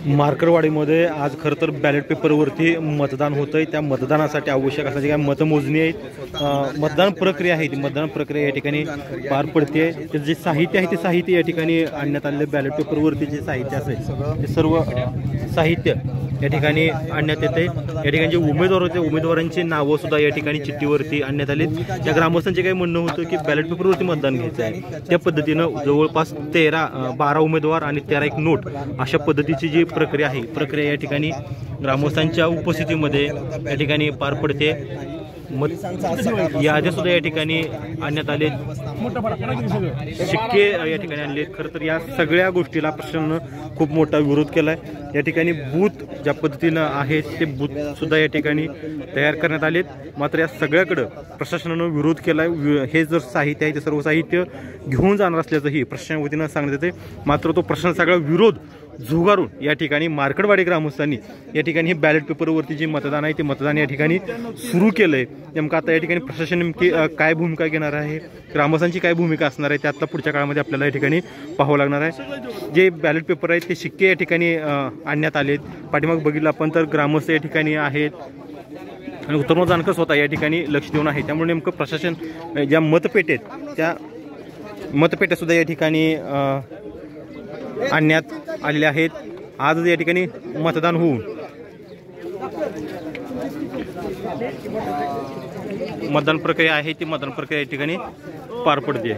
मार्करवाडीमध्ये आज खरं तर बॅलेट पेपरवरती मतदान होतं आहे। त्या मतदानासाठी आवश्यक असणारी काय मतमोजणी आहे, मतदान प्रक्रिया आहे, ती मतदान प्रक्रिया या ठिकाणी पार पडते। ते जे साहित्य आहे ते साहित्य या ठिकाणी आणण्यात आलेले बॅलेट पेपरवरती जे साहित्य असेल ते सर्व साहित्य या ठिकाणी आणण्यात येते। या ठिकाणी जे उमेदवार होते उमेदवारांची नावं सुद्धा या ठिकाणी चिठ्ठीवरती आणण्यात आली। त्या ग्रामस्थांचे काही म्हणणं होतं की बॅलेट पेपरवरती मतदान घ्यायचं आहे, त्या पद्धतीनं जवळपास 12 उमेदवार आणि 13 एक नोट अशा पद्धतीची जी प्रक्रिया आहे प्रक्रिया या ठिकाणी ग्रामस्थांच्या उपस्थितीमध्ये या ठिकाणी पार पडते। याद्या सुद्धा या ठिकाणी आणण्यात आले, शिक्के या ठिकाणी आणले। खरं तर या सगळ्या गोष्टीला प्रशासनानं खूप मोठा विरोध केलाय। या ठिकाणी बूथ ज्या पद्धतीनं आहेत ते बूथ सुद्धा या ठिकाणी तयार करण्यात आलेत, मात्र या सगळ्याकडं प्रशासनानं विरोध केलाय। हे जर साहित्य आहे ते सर्व साहित्य घेऊन जाणार असल्याचंही प्रशासनाच्या वतीनं सांगण्यात येते, मात्र तो प्रशासनाचा सगळा विरोध झुगारून या ठिकाणी मार्करवाडी ग्रामस्थांनी या ठिकाणी हे बॅलेट पेपरवरती जे मतदान आहे ते मतदान या ठिकाणी सुरू केलंय। नेमकं आता या ठिकाणी प्रशासन नेमकी काय भूमिका घेणार आहे, ग्रामस्थांची काय भूमिका असणार आहे, त्यातला पुढच्या काळामध्ये आपल्याला या ठिकाणी पाहावं लागणार आहे। जे बॅलेट पेपर आहेत ते शिक्के या ठिकाणी आणण्यात आलेत। पाठीमाग बघितलं आपण तर ग्रामस्थ या ठिकाणी आहेत आणि उत्तम जानकर स्वतः या ठिकाणी लक्ष देऊन आहे। त्यामुळे नेमकं प्रशासन ज्या मतपेटेत त्या मतपेट्या सुद्धा या ठिकाणी आणण्यात आलेले आहेत। आज या ठिकाणी मतदान होऊन मतदान प्रक्रिया आहे ती मतदान प्रक्रिया या ठिकाणी पार पडते।